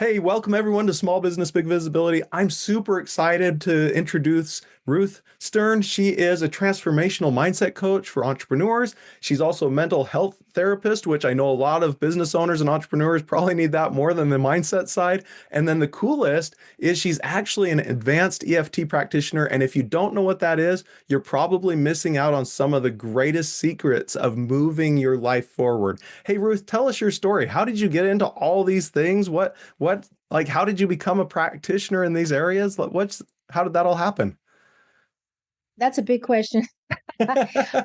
Hey, welcome everyone to Small Business Big Visibility. I'm super excited to introduce Ruth Stern. She is a transformational mindset coach for entrepreneurs. She's also a mental health therapist, which I know a lot of business owners and entrepreneurs probably need that more than the mindset side. And then the coolest is she's actually an advanced EFT practitioner. And if you don't know what that is, you're probably missing out on some of the greatest secrets of moving your life forward. Hey, Ruth, tell us your story. How did you get into all these things? Like, how did you become a practitioner in these areas? How did that all happen? That's a big question.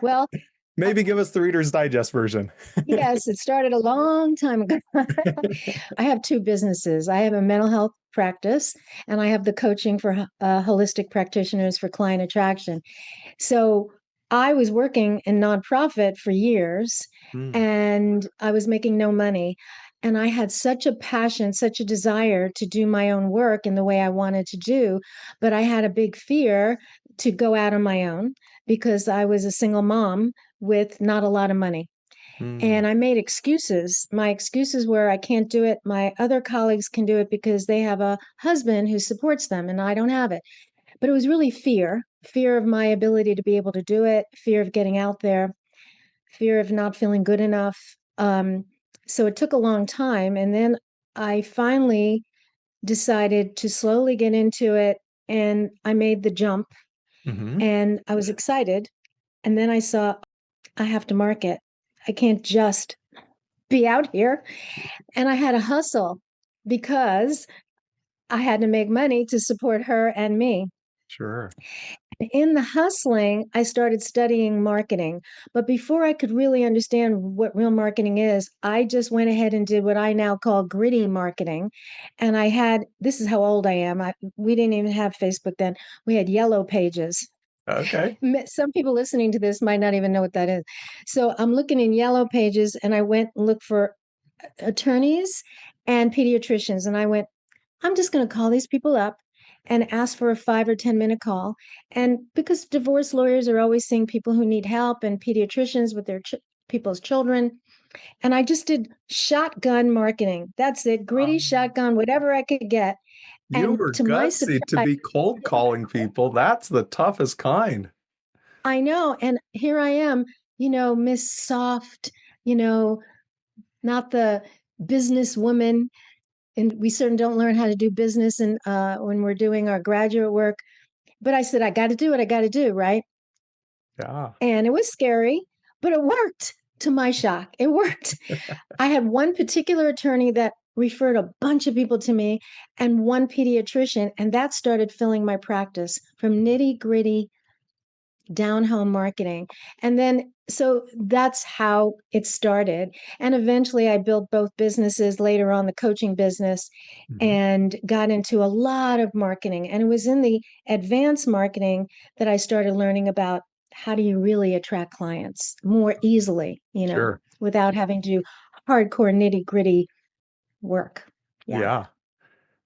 Well, uh, Maybe give us the Reader's Digest version. yes, it started a long time ago. I have two businesses. I have a mental health practice, and I have the coaching for holistic practitioners for client attraction. So I was working in nonprofit for years, Hmm, and I was making no money. And I had such a passion, such a desire to do my own work in the way I wanted to do, but I had a big fear to go out on my own because I was a single mom with not a lot of money. hmm, And I made excuses. My excuses were I can't do it. My other colleagues can do it because they have a husband who supports them, and I don't have it. But it was really fear of my ability to be able to do it, fear of getting out there, fear of not feeling good enough. So it took a long time. And then I finally decided to slowly get into it. And I made the jump hmm. and I was excited. And then I saw I have to market. I can't just be out here. And I had to hustle because I had to make money to support her and me. Sure. In the hustling, I started studying marketing. But before I could really understand what real marketing is, I just went ahead and did what I now call gritty marketing. And I had this is how old I am. We didn't even have Facebook then. We had yellow pages. Okay. Some people listening to this might not even know what that is. So I'm looking in yellow pages and I went and looked for attorneys and pediatricians. And I went, I'm just going to call these people up and ask for a 5 or 10 minute call. And because divorce lawyers are always seeing people who need help and pediatricians with their people's children. And I just did shotgun marketing. That's it, gritty Um, shotgun, whatever I could get. You And were to my gutsy to surprise, be cold calling people. That's the toughest kind. I know. And here I am, Miss Soft, you know, not the businesswoman. And we certainly don't learn how to do business and when we're doing our graduate work. But I said, I got to do what I got to do, right? Yeah. And it was scary, but it worked to my shock. It worked. I had one particular attorney that referred a bunch of people to me and one pediatrician, and that started filling my practice from nitty gritty down home marketing. And then, so that's how it started. And eventually I built both businesses later on, the coaching business, Mhm. and got into a lot of marketing. And it was in the advanced marketing that I started learning about how do you really attract clients more easily, Sure. without having to do hardcore nitty gritty work. Yeah. Yeah.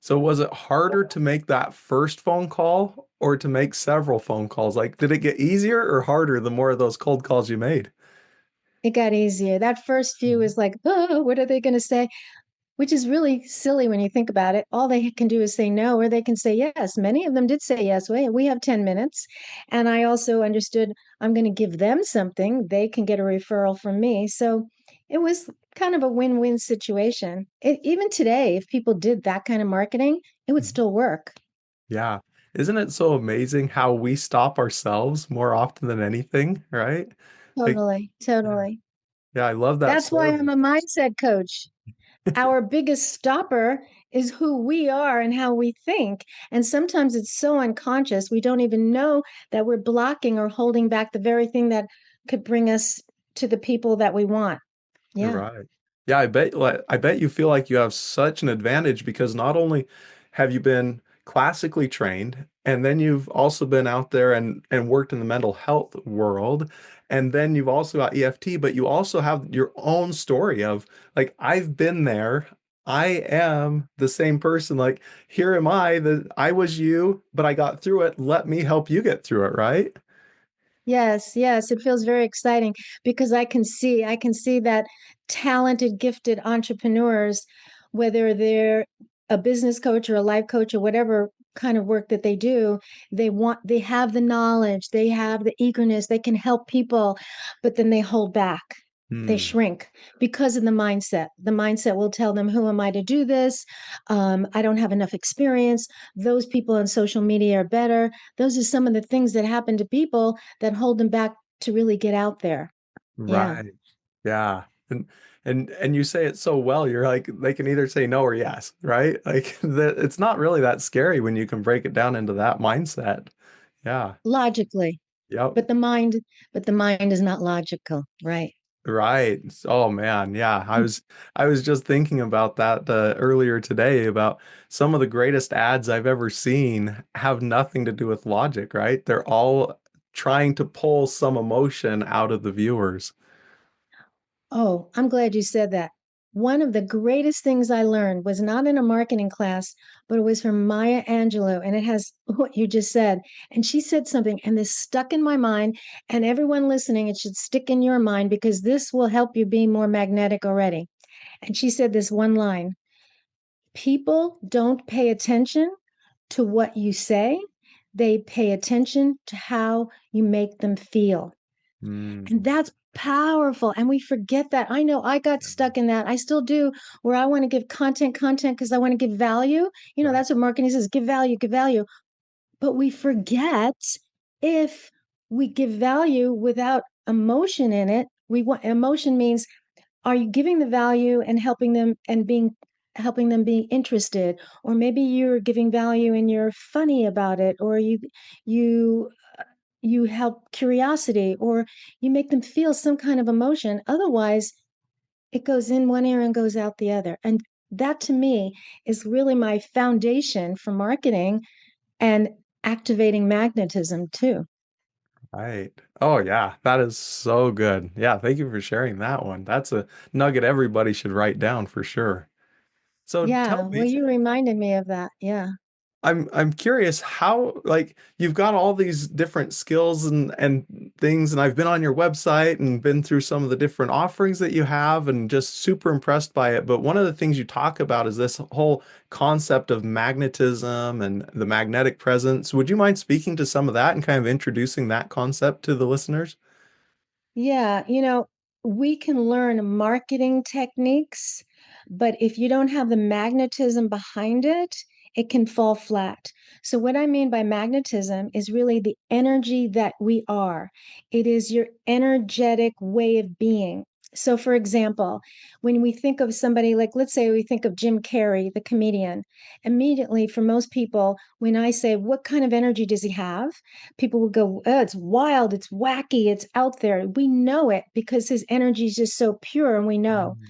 So was it harder to make that first phone call or to make several phone calls? Like, did it get easier or harder the more of those cold calls you made? It got easier. That first few Mhm. was like, oh, what are they going to say? Which is really silly when you think about it. All they can do is say no, or they can say yes. Many of them did say yes. We have 10 minutes. And I also understood I'm going to give them something. They can get a referral from me. So it was kind of a win win situation. Even today, if people did that kind of marketing, it would Mhm. still work. Yeah. Isn't it so amazing how we stop ourselves more often than anything, right? Like, Totally. yeah, Totally. yeah, I love that That's why story. I'm a mindset coach. Our biggest stopper is who we are and how we think. And sometimes it's so unconscious, we don't even know that we're blocking or holding back the very thing that could bring us to the people that we want. You're Yeah, right. Yeah, I bet you feel like you have such an advantage because not only have you been classically trained, and then you've also been out there and worked in the mental health world, and then you've also got EFT, but you also have your own story of like I've been there. I am the same person. Like here am I, I was you, but I got through it. Let me help you get through it, right? yes, yes. It feels very exciting because I can see that talented, gifted entrepreneurs, whether they're a business coach or a life coach or whatever kind of work that they do, they have the knowledge, they have the eagerness, they can help people, but then they hold back. They Hmm. shrink because of the mindset. The mindset will tell them, who am I to do this? I don't have enough experience. Those people on social media are better. Those are some of the things that happen to people that hold them back to really get out there. Yeah. Right. Yeah. And you say it so well. You're like they can either say no or yes, right? Like it's not really that scary when you can break it down into that mindset. Yeah. Logically, Yep. but the mind, but the mind is not logical, right? Right. Oh man, yeah. I was just thinking about that earlier today about some of the greatest ads I've ever seen have nothing to do with logic, right? They're all trying to pull some emotion out of the viewers. Oh, I'm glad you said that. One of the greatest things I learned was not in a marketing class, but it was from Maya Angelou, and it has what you just said. And she said something, and this stuck in my mind. And everyone listening, it should stick in your mind because this will help you be more magnetic already. And she said this one line: people don't pay attention to what you say, they pay attention to how you make them feel. And Mm. that's powerful. And we forget that. I know I got stuck in that. I still do, where I want to give content because I want to give value. Right. That's what marketing says, give value, give value. But we forget, if we give value without emotion in it, we want emotion means, are you giving the value and helping them be interested? Or maybe you're giving value and you're funny about it, or you you help curiosity, or you make them feel some kind of emotion. Otherwise, it goes in one ear and goes out the other. And that to me is really my foundation for marketing and activating magnetism too. Right. Oh yeah, that is so good. Yeah, thank you for sharing that one. That's a nugget everybody should write down for sure. So tell Yeah, well, me, you reminded me of that. Yeah. I'm curious how like you've got all these different skills and things, and I've been on your website and been through some of the different offerings that you have and just super impressed by it. But one of the things you talk about is this whole concept of magnetism and the magnetic presence. Would you mind speaking to some of that and kind of introducing that concept to the listeners? Yeah, we can learn marketing techniques, but if you don't have the magnetism behind it, it can fall flat. So, what I mean by magnetism is really the energy that we are. It is your energetic way of being. So, for example, when we think of somebody like, let's say we think of Jim Carrey, the comedian, immediately for most people, when I say, what kind of energy does he have? People will go, oh, it's wild, it's wacky, it's out there. We know it because his energy is just so pure, and we know. Mm.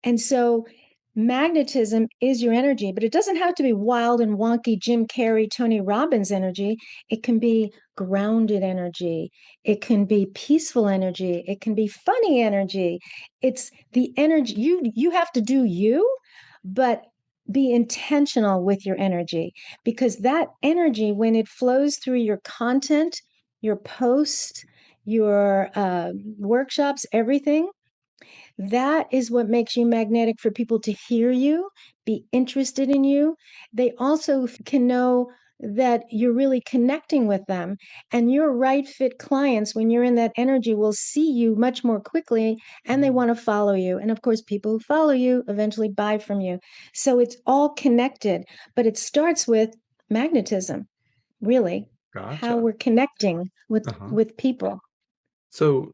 And so magnetism is your energy, but it doesn't have to be wild and wonky Jim Carrey, Tony Robbins energy. It can be grounded energy. It can be peaceful energy. It can be funny energy. It's the energy you have to do you, but be intentional with your energy, because that energy, when it flows through your content, your posts, your workshops, everything, that is what makes you magnetic for people to hear you, be interested in you. They also can know that you're really connecting with them. And your right fit clients, when you're in that energy, will see you much more quickly, and they want to follow you. And of course, people who follow you eventually buy from you. So it's all connected, but it starts with magnetism, really, how Gotcha. we're connecting Uh-huh. with people. So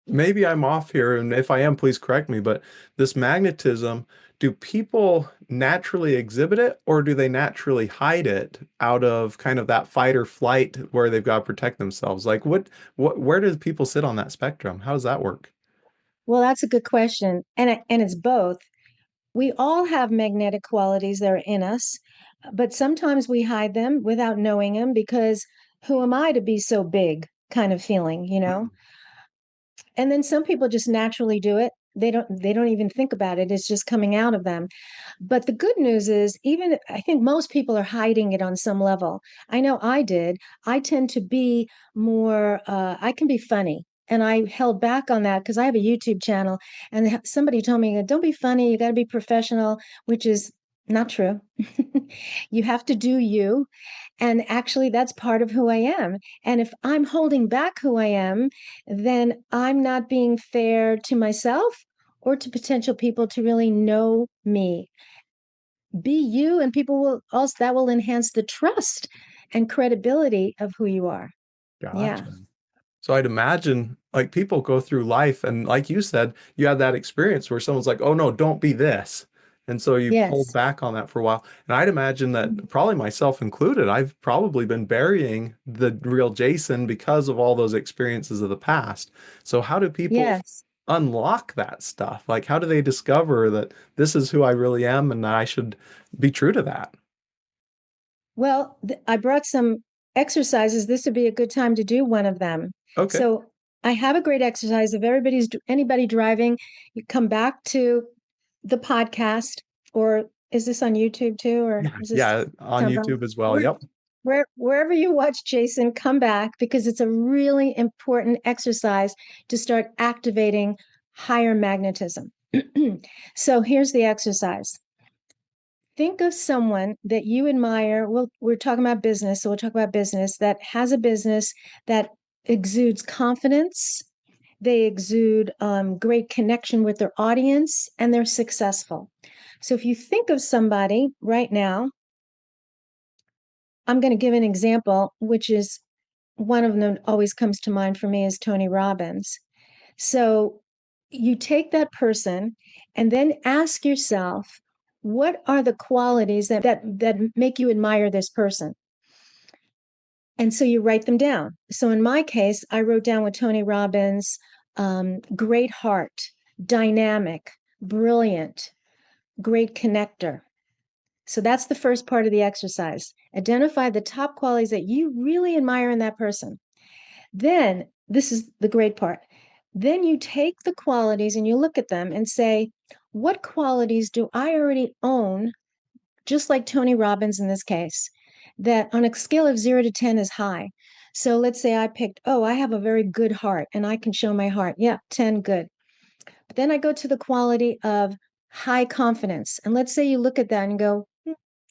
maybe I'm off here, and if I am, please correct me, but this magnetism, do people naturally exhibit it or do they naturally hide it out of kind of that fight or flight where they've got to protect themselves? Like where do people sit on that spectrum? How does that work? Well, that's a good question. And it's both. We all have magnetic qualities that are in us, but sometimes we hide them without knowing them, because who am I to be so big kind of feeling? And then some people just naturally do it. They don't even think about it. It's just coming out of them. But the good news is, even I think most people are hiding it on some level. I know I did. I tend to be more, I can be funny. And I held back on that because I have a YouTube channel, and somebody told me, don't be funny, you got to be professional, which is Not true. You have to do you. And actually, that's part of who I am. And if I'm holding back who I am, then I'm not being fair to myself or to potential people to really know me. Be you, and people will also, that will enhance the trust and credibility of who you are. Yeah. Gotcha. So I'd imagine like people go through life and like you said, you had that experience where someone's like, "Oh no, don't be this." And so you pulled Yes. back on that for a while. And I'd imagine that probably myself included, I've probably been burying the real Jason because of all those experiences of the past. So how do people Yes. unlock that stuff? Like how do they discover that this is who I really am and I should be true to that? Well, I brought some exercises. This would be a good time to do one of them. Okay. So I have a great exercise. If anybody driving, you come back to the podcast, or is this on YouTube too, or Yeah. is this Yeah, on sound better? YouTube as well. Where, Yep. wherever you watch Jason, come back because it's a really important exercise to start activating higher magnetism. So here's the exercise. Think of someone that you admire. We're talking about business, so we'll talk about business that has a business that exudes confidence. They exude great connection with their audience, and they're successful. So if you think of somebody right now, I'm going to give an example, which is one of them always comes to mind for me is Tony Robbins. So you take that person and then ask yourself, what are the qualities that make you admire this person? And so you write them down. So in my case, I wrote down with Tony Robbins, great heart, dynamic, brilliant, great connector. So that's the first part of the exercise. Identify the top qualities that you really admire in that person. Then, this is the great part. Then you take the qualities and you look at them and say, what qualities do I already own, just like Tony Robbins in this case, that on a scale of 0 to 10 is high? So let's say I picked, oh, I have a very good heart and I can show my heart. Yeah, 10, good. But then I go to the quality of high confidence. And let's say you look at that and go,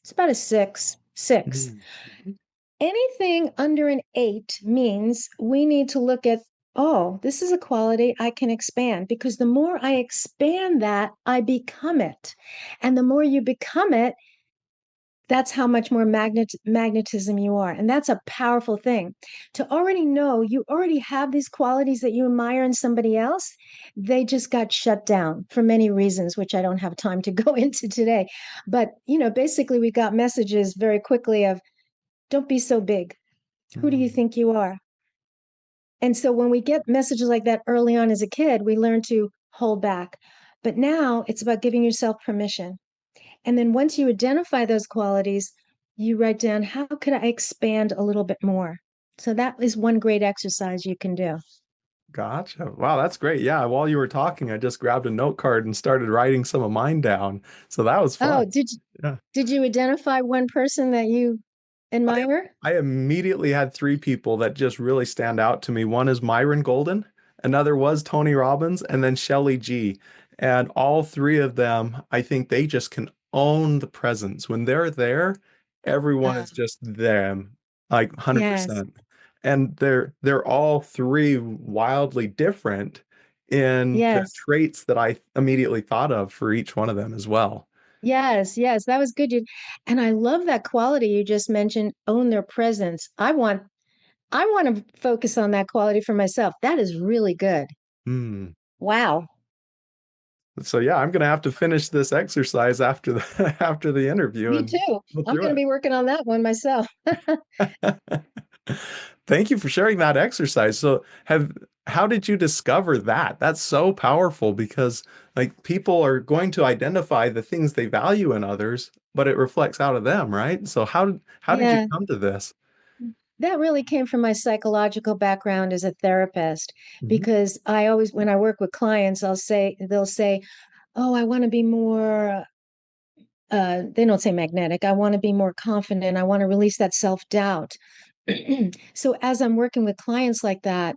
it's about a six, six. Mhm. Anything under an 8 means we need to look at, oh, this is a quality I can expand because the more I expand that, I become it. And the more you become it, that's how much more magnetism you are. And that's a powerful thing. To already know you already have these qualities that you admire in somebody else, they just got shut down for many reasons, which I don't have time to go into today. But, basically, we got messages very quickly of, don't be so big. Who do you Mm. think you are? And so when we get messages like that early on as a kid, we learn to hold back. But now it's about giving yourself permission. And then once you identify those qualities, you write down, how could I expand a little bit more? So that is one great exercise you can do. Gotcha. Wow, that's great. Yeah, while you were talking, I just grabbed a note card and started writing some of mine down. So that was fun. Oh, Yeah. did you identify one person that you I admire? I immediately had three people that just really stand out to me. One is Myron Golden, another was Tony Robbins, and then Shelley G. And all three of them, I think they just can own the presence. When they're there, everyone Uh, is just them, like yes. 100%. And they're all three wildly different in the Yes. traits that I immediately thought of for each one of them as well. Yes, yes, that was good. And I love that quality you just mentioned, own their presence. I want to focus on that quality for myself. That is really good. Hmm. Wow. So yeah, I'm gonna have to finish this exercise after the after the interview Me and too. go I'm through going to be working on that one myself. it. Thank you for sharing that exercise. So how did you discover that? That's so powerful because like people are going to identify the things they value in others, but it reflects out of them, right? So how did you Yeah, come to this? that really came from my psychological background as a therapist Mhm. because I always, when I work with clients, they'll say, oh, I want to be more, they don't say magnetic. I want to be more confident. I want to release that self-doubt. So as I'm working with clients like that,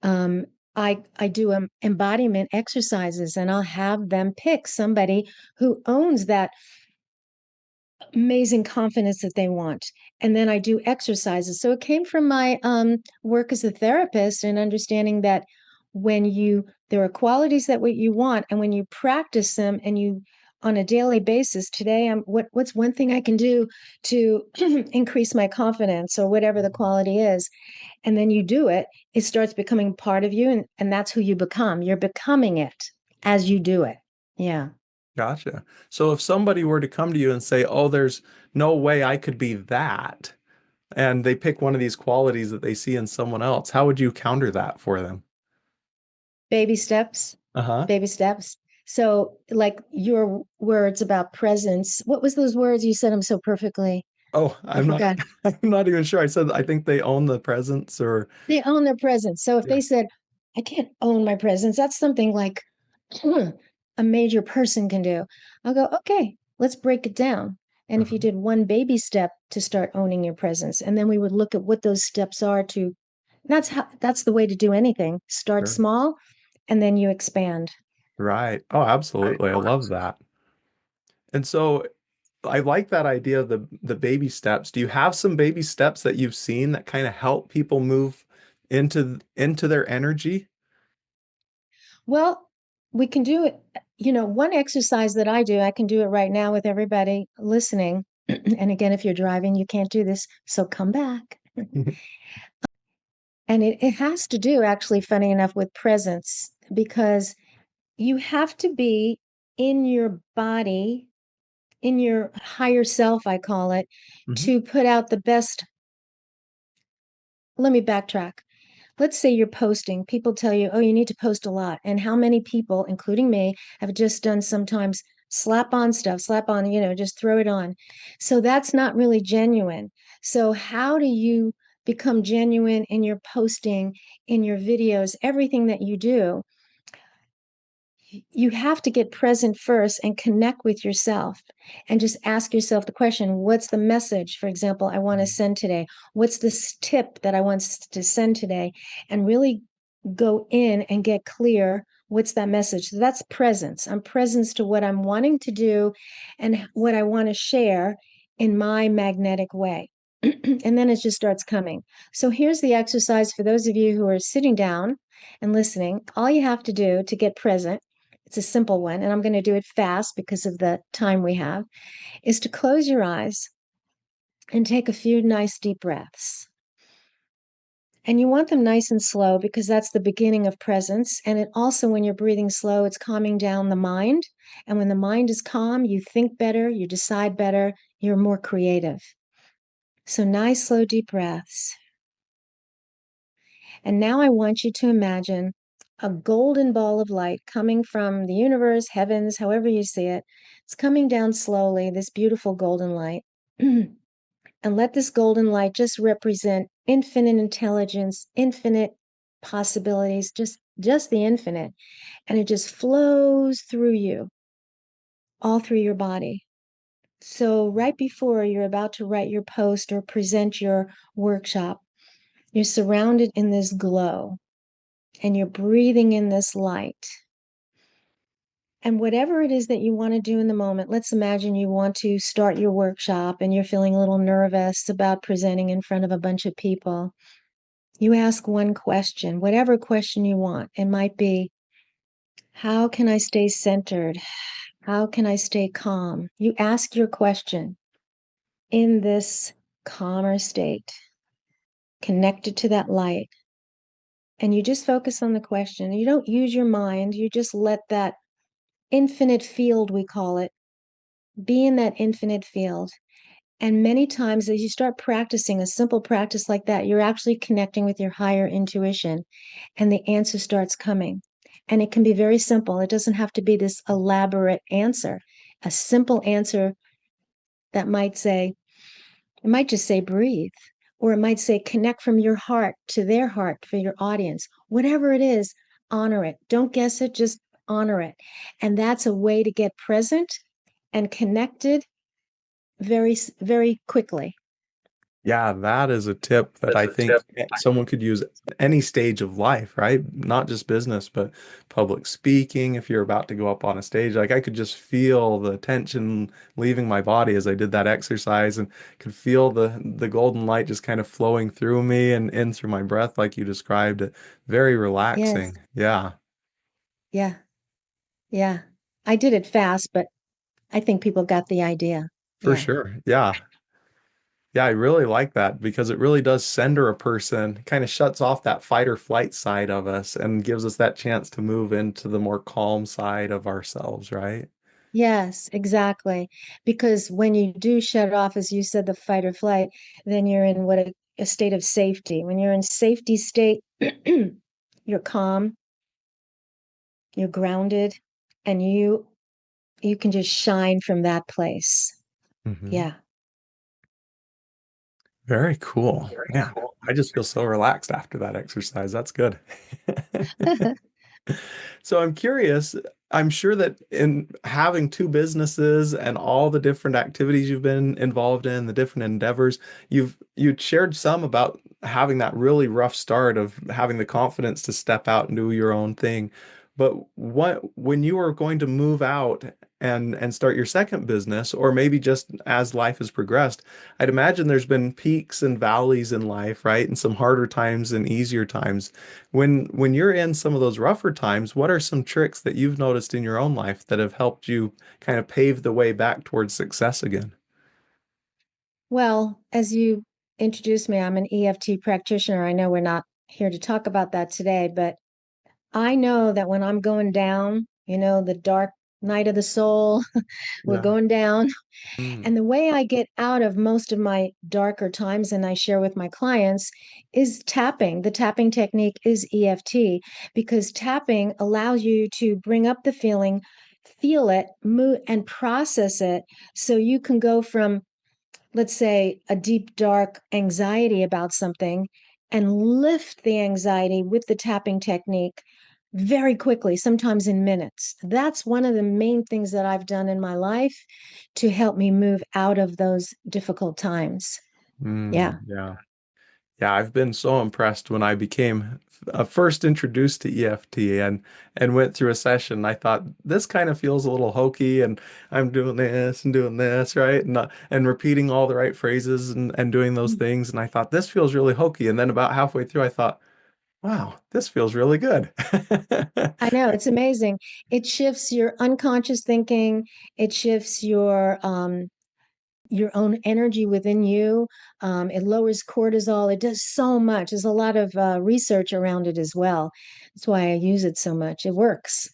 um, I do embodiment exercises and I'll have them pick somebody who owns that. amazing confidence that they want. And then I do exercises. So it came from my work as a therapist and understanding that there are qualities that what you want, and when you practice them and you on a daily basis, today what's one thing I can do to increase my confidence or whatever the quality is, and then you do it, it starts becoming part of you, and that's who you become. You're becoming it as you do it. Yeah. Gotcha. So if somebody were to come to you and say, "Oh, there's no way I could be that," and they pick one of these qualities that they see in someone else, how would you counter that for them? Baby steps, Uh-huh. baby steps. So, like your words about presence, what was those words? You said them so perfectly. Oh, I forgot. I'm not even sure. I said I think they own the presence or They own their presence. So if yeah. they said, I can't own my presence, that's something like a major person can do. I'll go, okay, let's break it down. And if you Uh-huh. did one baby step to start owning your presence, and then we would look at what those steps are to, that's the way to do anything. Start Sure. small and then you expand. Right. Oh, absolutely. I love that. And so I like that idea of the baby steps. Do you have some baby steps that you've seen that kind of help people move into their energy? Well, we can do it. One exercise that I do, I can do it right now with everybody listening. And again, if you're driving, you can't do this. So come back. And it has to do, actually, funny enough, with presence, because you have to be in your body, in your higher self, I call it, Mhm. to put out the best. Let me backtrack. Let's say you're posting, people tell you, oh, you need to post a lot. And how many people, including me, have just done sometimes slap on stuff, slap on, just throw it on. So that's not really genuine. So, how do you become genuine in your posting, in your videos, everything that you do? You have to get present first and connect with yourself and just ask yourself the question, what's the message, for example, I want to send today? What's this tip that I want to send today? And really go in and get clear, what's that message? So that's presence. I'm presence to what I'm wanting to do and what I want to share in my magnetic way. And then it just starts coming. So here's the exercise for those of you who are sitting down and listening. All you have to do to get present, it's a simple one, and I'm going to do it fast because of the time we have, is to close your eyes and take a few nice deep breaths. And you want them nice and slow because that's the beginning of presence. And it also, when you're breathing slow, it's calming down the mind. And when the mind is calm, you think better, you decide better, you're more creative. So, nice, slow, deep breaths. And now I want you to imagine a golden ball of light coming from the universe, heavens, however you see it. It's coming down slowly, this beautiful golden light. And let this golden light just represent infinite intelligence, infinite possibilities, just the infinite. And it just flows through you, all through your body. So right before you're about to write your post or present your workshop, you're surrounded in this glow and you're breathing in this light. And whatever it is that you want to do in the moment, let's imagine you want to start your workshop and you're feeling a little nervous about presenting in front of a bunch of people. You ask one question, whatever question you want. It might be, how can I stay centered? How can I stay calm? You ask your question in this calmer state, connected to that light. And you just focus on the question. You don't use your mind. You just let that infinite field, we call it, be in that infinite field. And many times, as you start practicing a simple practice like that, you're actually connecting with your higher intuition and the answer starts coming. And it can be very simple. It doesn't have to be this elaborate answer. A simple answer that might say, it might just say breathe, or it might say connect from your heart to their heart for your audience. Whatever it is, honor it. Don't guess it, just honor it. And that's a way to get present and connected very, very quickly. Yeah, that is a tip that I think someone could use at any stage of life, right? Not just business, but public speaking. If you're about to go up on a stage, like I could just feel the tension leaving my body as I did that exercise and could feel the golden light just kind of flowing through me and in through my breath, like you described it. Very Yes. relaxing. Yeah, Yeah. Yeah. I did it fast, but I think people got the idea. for Yeah. sure. Yeah. Yeah, I really like that because it really does center a person, kind of shuts off that fight or flight side of us and gives us that chance to move into the more calm side of ourselves, right? Yes, exactly. Because when you do shut off, as you said, the fight or flight, then you're in what a state of safety. When you're in safety state, you're calm, you're grounded, and you can just shine from that place. Hmm. Yeah. Very cool. Man, I just feel so relaxed after that exercise. That's good. So I'm curious, I'm sure that in having two businesses and all the different activities you've been involved in, the different endeavors, you shared some about having that really rough start of having the confidence to step out and do your own thing. But what when you were going to move out and start your second business, or maybe just as life has progressed, I'd imagine there's been peaks and valleys in life, right? And some harder times and easier times. When you're in some of those rougher times, what are some tricks that you've noticed in your own life that have helped you kind of pave the way back towards success again? Well, as you introduced me, I'm an EFT practitioner. I know we're not here to talk about that today, but I know that when I'm going down, the dark night of the soul, we're Yeah. going down. Mm. And the way I get out of most of my darker times and I share with my clients is tapping. The tapping technique is EFT because tapping allows you to bring up the feeling, feel it, move, and process it so you can go from, let's say, a deep, dark anxiety about something and lift the anxiety with the tapping technique very quickly, sometimes in minutes. That's one of the main things that I've done in my life to help me move out of those difficult times. Yeah. Yeah. Yeah, I've been so impressed when I became first introduced to EFT and went through a session. I thought this kind of feels a little hokey, and I'm doing this, right? And repeating all the right phrases and doing those things. And I thought this feels really hokey. And then about halfway through, I thought, wow, this feels really good. I know, it's amazing. It shifts your unconscious thinking, it shifts your own energy within you. It lowers cortisol. It does so much. There's a lot of research around it as well. That's why I use it so much. It works.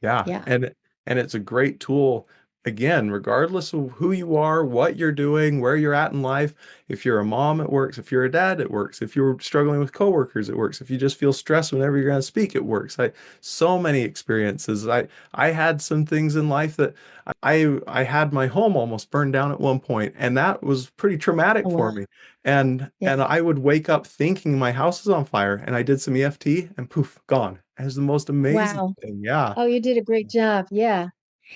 Yeah, Yeah. and it's a great tool again, regardless of who you are, what you're doing, where you're at in life. If you're a mom, it works. If you're a dad, it works. If you're struggling with coworkers, it works. If you just feel stressed whenever you're going to speak, it works. So many experiences. I had some things in life that I had my home almost burned down at one point, and that was pretty traumatic Oh, for wow. me. And Yeah. I would wake up thinking my house is on fire, and I did some EFT, and poof, gone. It was the most amazing Wow. thing. Yeah. Oh, you did a great job. Yeah.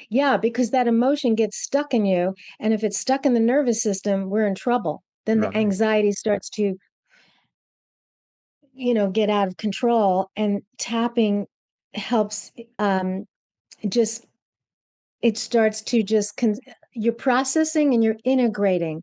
Yeah, because that emotion gets stuck in you. And if it's stuck in the nervous system, we're in trouble. Then the Right. anxiety starts to, get out of control. And tapping helps just, it starts to just, you're processing and you're integrating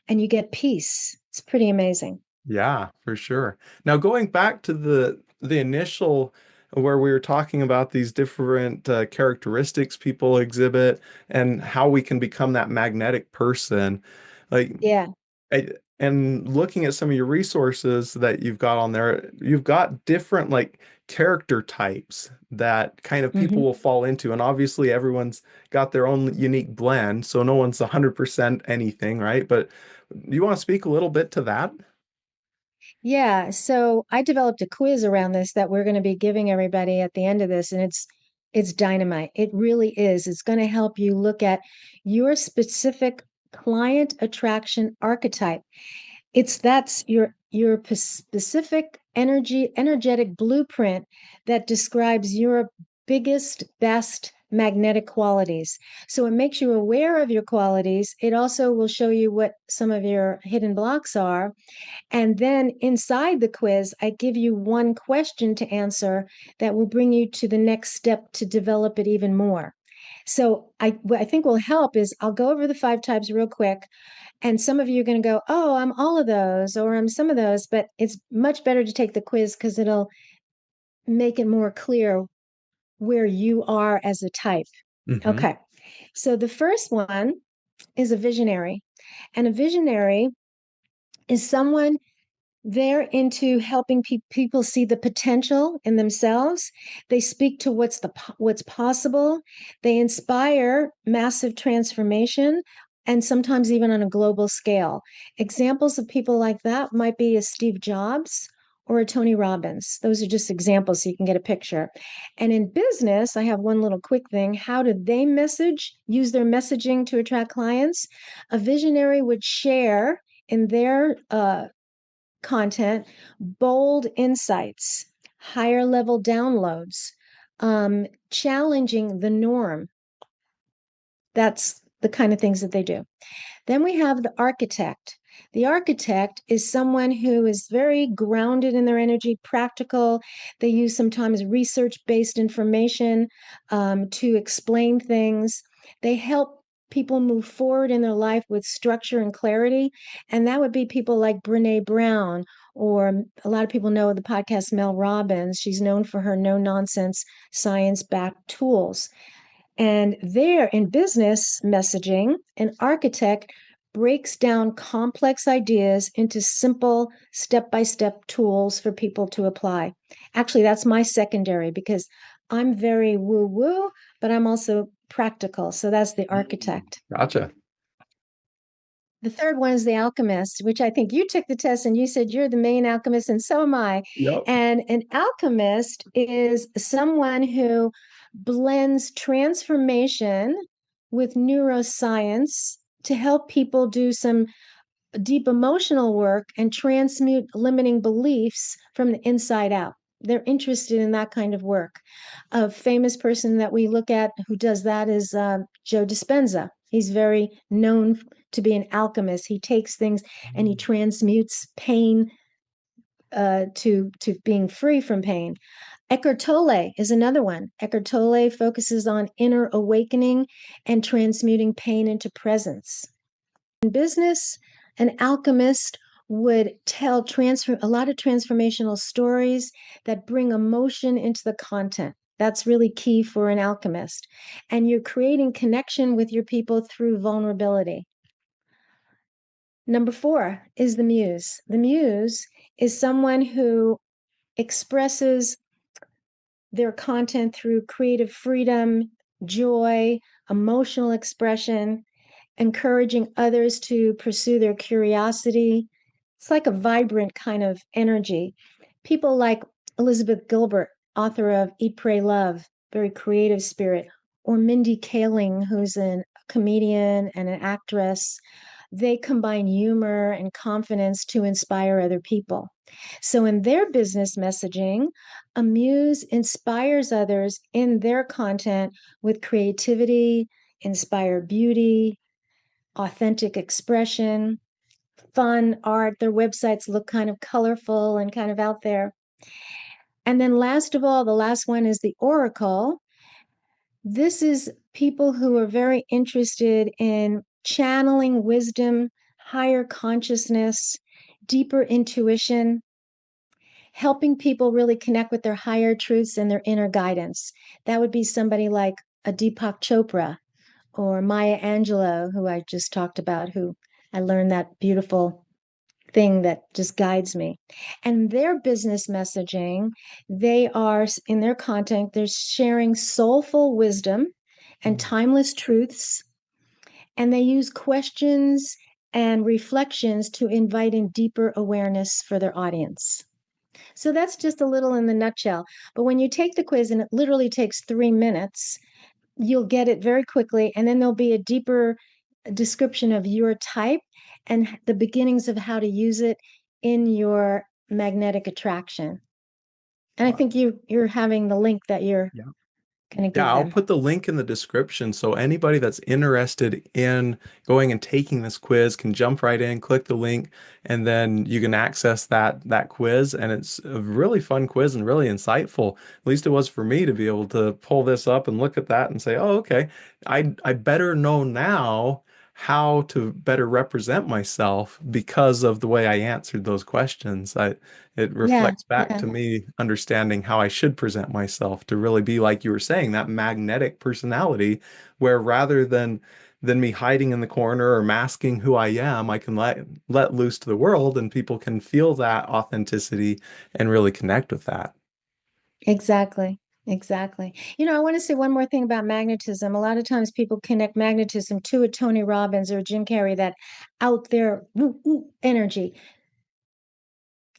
and you get peace. It's pretty amazing. Yeah, for sure. Now going back to the initial where we were talking about these different characteristics people exhibit and how we can become that magnetic person, like Yeah. I, and looking at some of your resources that you've got on there, you've got different like character types that kind of people Hmm. will fall into, and obviously everyone's got their own unique blend, so no one's 100% anything, right? But do you want to speak a little bit to that? Yeah, so I developed a quiz around this that we're going to be giving everybody at the end of this, and it's dynamite. It really is. It's going to help you look at your specific client attraction archetype. That's your specific energetic blueprint that describes your biggest, best magnetic qualities. So it makes you aware of your qualities. It also will show you what some of your hidden blocks are. And then inside the quiz, I give you one question to answer that will bring you to the next step to develop it even more. So what I think will help is I'll go over the 5 types real quick. And some of you are going to go, oh, I'm all of those, or I'm some of those, but it's much better to take the quiz because it'll make it more clear where you are as a type. Hmm. Okay. So the first one is a visionary. And a visionary is someone they're into helping people see the potential in themselves. They speak to what's possible. They inspire massive transformation and sometimes even on a global scale. Examples of people like that might be a Steve Jobs or a Tony Robbins. Those are just examples so you can get a picture. And in business, I have one little quick thing. How do they use their messaging to attract clients? A visionary would share in their content, bold insights, higher level downloads, challenging the norm. That's the kind of things that they do. Then we have the architect. The architect is someone who is very grounded in their energy, practical. They use sometimes research based information to explain things. They help people move forward in their life with structure and clarity. And that would be people like Brene Brown, or a lot of people know the podcast Mel Robbins. She's known for her no nonsense, science backed tools. And there in business messaging, an architect breaks down complex ideas into simple step by step tools for people to apply. Actually, that's my secondary because I'm very woo woo, but I'm also practical. So that's the architect. Gotcha. The third one is the alchemist, which I think you took the test and you said you're the main alchemist, and so am I. Yep. And an alchemist is someone who blends transformation with neuroscience to help people do some deep emotional work and transmute limiting beliefs from the inside out. They're interested in that kind of work. A famous person that we look at who does that is Joe Dispenza. He's very known to be an alchemist. He takes things and he transmutes pain to being free from pain. Eckhart Tolle is another one. Eckhart Tolle focuses on inner awakening and transmuting pain into presence. In business, an alchemist would tell a lot of transformational stories that bring emotion into the content. That's really key for an alchemist. And you're creating connection with your people through vulnerability. Number 4 is the muse. The muse is someone who expresses their content through creative freedom, joy, emotional expression, encouraging others to pursue their curiosity. It's like a vibrant kind of energy. People like Elizabeth Gilbert, author of Eat, Pray, Love, very creative spirit, or Mindy Kaling, who's a comedian and an actress. They combine humor and confidence to inspire other people. So, in their business messaging, a muse inspires others in their content with creativity, inspire beauty, authentic expression, fun art. Their websites look kind of colorful and kind of out there. And then, last of all, the last one is the oracle. This is people who are very interested in channeling wisdom, higher consciousness, deeper intuition, helping people really connect with their higher truths and their inner guidance. That would be somebody like a Deepak Chopra or Maya Angelou, who I just talked about, who I learned that beautiful thing that just guides me. And their business messaging, they are in their content, they're sharing soulful wisdom and timeless truths. And they use questions and reflections to invite in deeper awareness for their audience. So that's just a little in the nutshell. But when you take the quiz, and it literally takes 3 minutes, you'll get it very quickly. And then there'll be a deeper description of your type and the beginnings of how to use it in your magnetic attraction. And I Wow. think you're having the link that you're Yeah. going to Yeah, give I'll them. put the link in the description so anybody that's interested in going and taking this quiz can jump right in, click the link, and then you can access that quiz. And it's a really fun quiz and really insightful. At least it was for me to be able to pull this up and look at that and say, oh, okay, I better know now how to better represent myself because of the way I answered those questions. It Yeah, reflects back yeah, to me understanding how I should present myself to really be like you were saying, that magnetic personality, where rather than me hiding in the corner or masking who I am, I can let loose to the world and people can feel that authenticity and really connect with that. exactly. Exactly. I want to say one more thing about magnetism. A lot of times people connect magnetism to a Tony Robbins or Jim Carrey, that out there woo, woo, energy.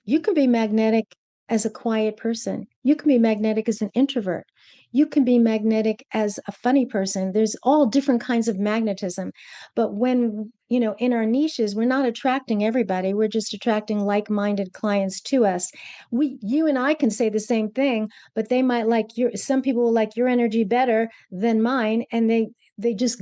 You can be magnetic as a quiet person. You can be magnetic as an introvert. You can be magnetic as a funny person. There's all different kinds of magnetism. But when, in our niches, we're not attracting everybody. We're just attracting like-minded clients to us. You and I can say the same thing, but they might some people will like your energy better than mine. And they just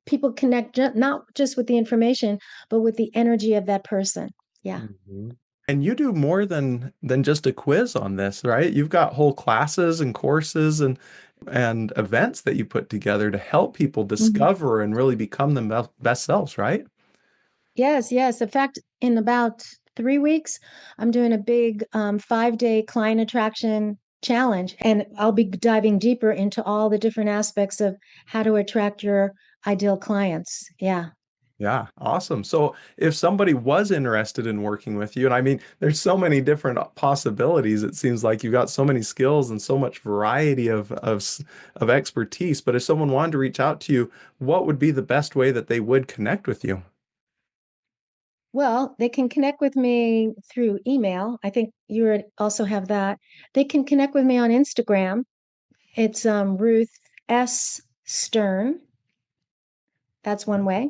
people connect not just with the information, but with the energy of that person. Yeah. Mhm. And you do more than just a quiz on this, right? You've got whole classes and courses and events that you put together to help people Mhm. discover and really become their best selves, right? Yes, yes. In fact, in about 3 weeks, I'm doing a big 5-day client attraction challenge, and I'll be diving deeper into all the different aspects of how to attract your ideal clients. Yeah. Yeah, awesome. So if somebody was interested in working with you, and I mean, there's so many different possibilities. It seems like you've got so many skills and so much variety of expertise. But if someone wanted to reach out to you, what would be the best way that they would connect with you? Well, they can connect with me through email. I think also have that. They can connect with me on Instagram. It's Ruth S. Stern. That's one way.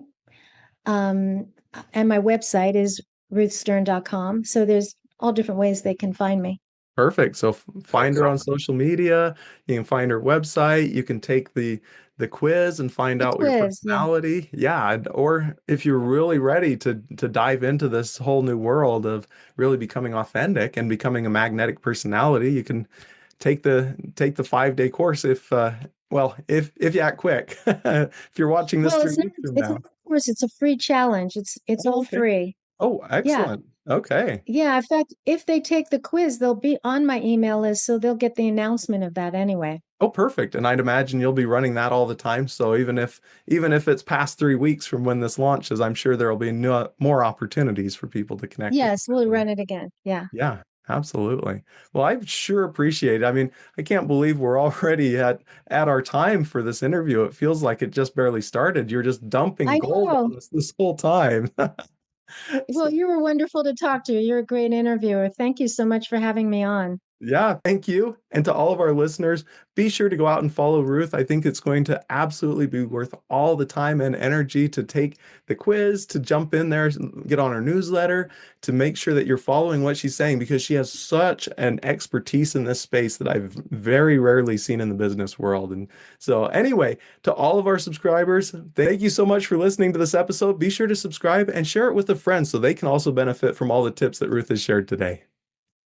Um, and my website is ruthstern.com. So there's all different ways they can find me. Perfect. So find her on social media. You can find her website. You can take the quiz and find The out your quiz, yeah. personality. Yeah, or if you're really ready to dive into this whole new world of really becoming authentic and becoming a magnetic personality, you can take the 5-day course if you act quick. If you're watching this Well, 3 weeks from it's not now. a course, it's a free challenge. It's Oh, all okay. free. Oh, Yeah. excellent. Okay. Yeah. In fact, if they take the quiz, they'll be on my email list, so they'll get the announcement of that anyway. Oh, perfect. And I'd imagine you'll be running that all the time. So even if it's past 3 weeks from when this launches, I'm sure there'll be more opportunities for people to connect with Yes, you that we'll way. run it again. Yeah. Yeah, absolutely. Well, I sure appreciate it. I mean, I can't believe we're already at our time for this interview. It feels like it just barely started. You're just dumping I gold know. on us this whole time. Well, So, you were wonderful to talk to. You're a great interviewer. Thank you so much for having me on. yeah, thank you. And to all of our listeners, be sure to go out and follow Ruth. I think it's going to absolutely be worth all the time and energy to take the quiz, to jump in there, get on her newsletter, to make sure that you're following what she's saying because she has such an expertise in this space that I've very rarely seen in the business world. And so, anyway, to all of our subscribers, thank you so much for listening to this episode. Be sure to subscribe and share it with a friend so they can also benefit from all the tips that Ruth has shared today.